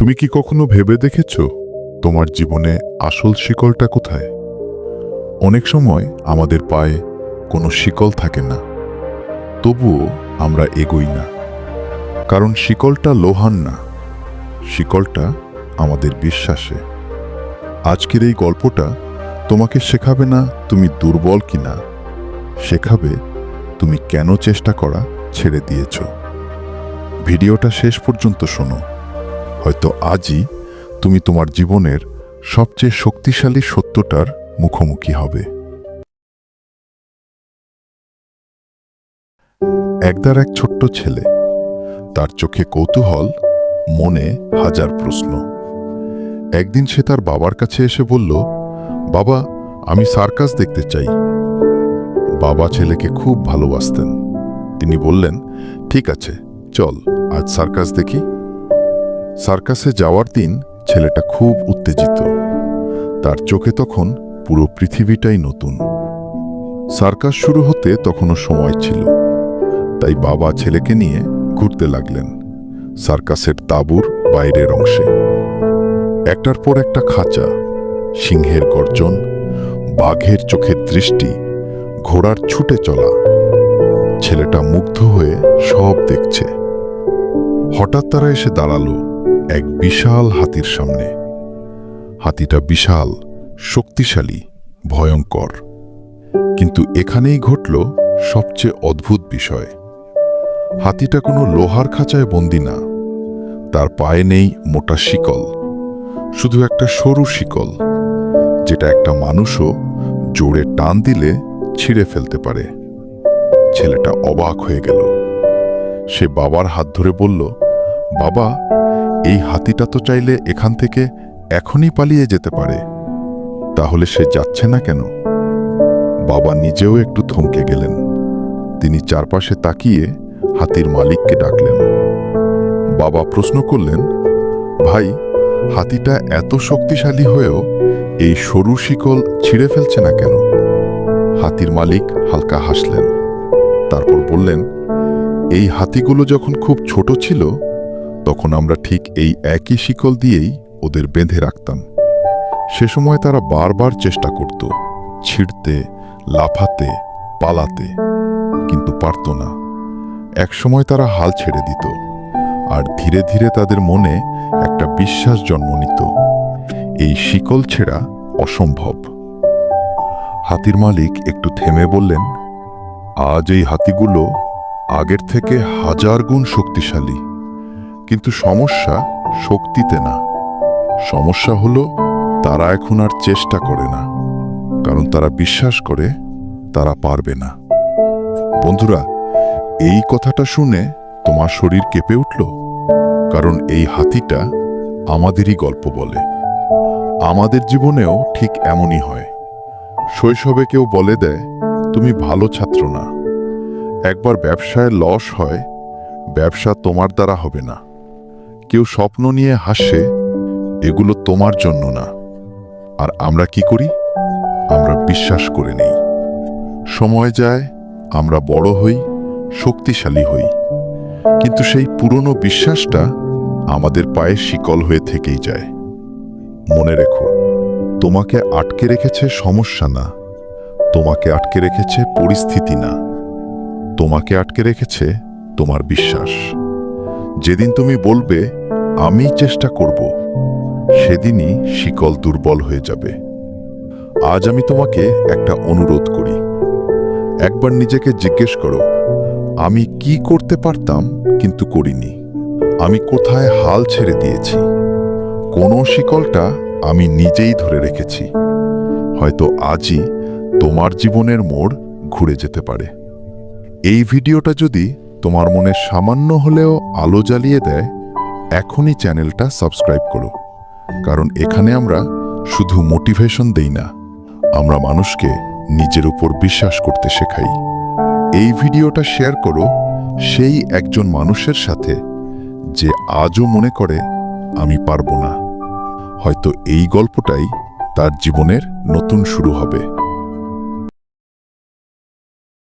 তুমি কি কখনো ভেবে দেখেছো তোমার জীবনে আসল শিকলটা কোথায়? অনেক সময় আমাদের পায়ে কোনো শিকল থাকে না, তবুও আমরা এগোই না। কারণ শিকলটা লোহার না, শিকলটা আমাদের বিশ্বাসে। আজকের এই গল্পটা তোমাকে শেখাবে না তুমি দুর্বল কিনা, শেখাবে তুমি কেন চেষ্টা করা ছেড়ে দিয়েছ। ভিডিওটা শেষ পর্যন্ত শোনো, হয়তো আজই তুমি তোমার জীবনের সবচেয়ে শক্তিশালী সত্যটার মুখোমুখি হবে। একদার এক ছোট্ট ছেলে, তার চোখে কৌতূহল, মনে হাজার প্রশ্ন। একদিন সে তার বাবার কাছে এসে বলল, বাবা, আমি সার্কাস দেখতে চাই। বাবা ছেলেকে খুব ভালোবাসতেন। তিনি বললেন, ঠিক আছে, চল আজ সার্কাস দেখি। সার্কাসে যাওয়ার দিন ছেলেটা খুব উত্তেজিত। তার চোখে তখন পুরো পৃথিবীটাই নতুন। সার্কাস শুরু হতে তখনও সময় ছিল, তাই বাবা ছেলেকে নিয়ে ঘুরতে লাগলেন সার্কাসের তাঁবুর বাইরের অংশে। একটার পর একটা খাঁচা, সিংহের গর্জন, বাঘের চোখের দৃষ্টি, ঘোড়ার ছুটে চলা। ছেলেটা মুগ্ধ হয়ে সব দেখছে। হঠাৎ তারা এসে দাঁড়ালো এক বিশাল হাতির সামনে। হাতিটা বিশাল, শক্তিশালী, ভয়ঙ্কর। কিন্তু এখানেই ঘটল সবচেয়ে অদ্ভুত বিষয়। হাতিটা কোনো লোহার খাঁচায় বন্দী না, তার পায়ে নেই মোটা শিকল, শুধু একটা সরু শিকল, যেটা একটা মানুষও জোরে টান দিলে ছিঁড়ে ফেলতে পারে। ছেলেটা অবাক হয়ে গেল। সে বাবার হাত ধরে বলল, বাবা, এই হাতিটা তো চাইলে এখান থেকে এখনই পালিয়ে যেতে পারে, তাহলে সে যাচ্ছে না কেন? বাবা নিজেও একটু থমকে গেলেন। তিনি চারপাশে তাকিয়ে হাতির মালিককে ডাকলেন। বাবা প্রশ্ন করলেন, ভাই, হাতিটা এত শক্তিশালী হয়েও এই সরু শিকল ছিঁড়ে ফেলছে না কেন? হাতির মালিক হালকা হাসলেন, তারপর বললেন, এই হাতিগুলো যখন খুব ছোট ছিল, তখন আমরা ঠিক এই একই শিকল দিয়েই ওদের বেঁধে রাখতাম। সে সময় তারা বারবার চেষ্টা করত ছিঁড়তে, লাফাতে, পালাতে, কিন্তু পারত না। একসময় তারা হাল ছেড়ে দিত, আর ধীরে ধীরে তাদের মনে একটা বিশ্বাস জন্ম নিত, এই শিকল ছেঁড়া অসম্ভব। হাতির মালিক একটু থেমে বললেন, আজ এই হাতিগুলো আগের থেকে 1000 গুণ শক্তিশালী, কিন্তু সমস্যা শক্তিতে না, সমস্যা হলো তারা এখন আর চেষ্টা করে না, কারণ তারা বিশ্বাস করে তারা পারবে না। বন্ধুরা, এই কথাটা শুনে তোমার শরীর কেঁপে উঠল? কারণ এই হাতিটা আমাদেরই গল্প বলে। আমাদের জীবনেও ঠিক এমনই হয়। শৈশবে কেউ বলে দেয়, তুমি ভালো ছাত্র না। একবার ব্যবসায় লস হয়, ব্যবসা তোমার দ্বারা হবে না। কেউ স্বপ্ন নিয়ে হাসে, এগুলো তোমার জন্য না। আর আমরা কি করি? আমরা বিশ্বাস করে নেই। সময় যায়, আমরা বড় হই, শক্তিশালী হই, কিন্তু সেই পুরনো বিশ্বাসটা আমাদের পায়ে শিকল হয়ে থেকেই যায়। মনে রেখো, তোমাকে আটকে রেখেছে সমস্যা না, তোমাকে আটকে রেখেছে পরিস্থিতি না, তোমাকে আটকে রেখেছে তোমার বিশ্বাস। যেদিন তুমি বলবে আমি চেষ্টা করব, সেদিনই শিকল দুর্বল হয়ে যাবে। আজ আমি তোমাকে একটা অনুরোধ করি। একবার নিজেকে জিজ্ঞেস করো, আমি কি করতে পারতাম কিন্তু করিনি? আমি কোথায় হাল ছেড়ে দিয়েছি? কোন শিকলটা আমি নিজেই ধরে রেখেছি? হয়তো আজই তোমার জীবনের মোড় ঘুরে যেতে পারে। এই ভিডিওটা যদি তোমার মনে সামান্য হলেও আলো জ্বালিয়ে দেয়, এখনই চ্যানেলটা সাবস্ক্রাইব করো। কারণ এখানে আমরা শুধু মোটিভেশন দেই না, আমরা মানুষকে নিজের উপর বিশ্বাস করতে শেখাই। এই ভিডিওটা শেয়ার করো সেই একজন মানুষের সাথে যে আজও মনে করে আমি পারবো না। হয়তো এই গল্পটাই তার জীবনের নতুন শুরু হবে।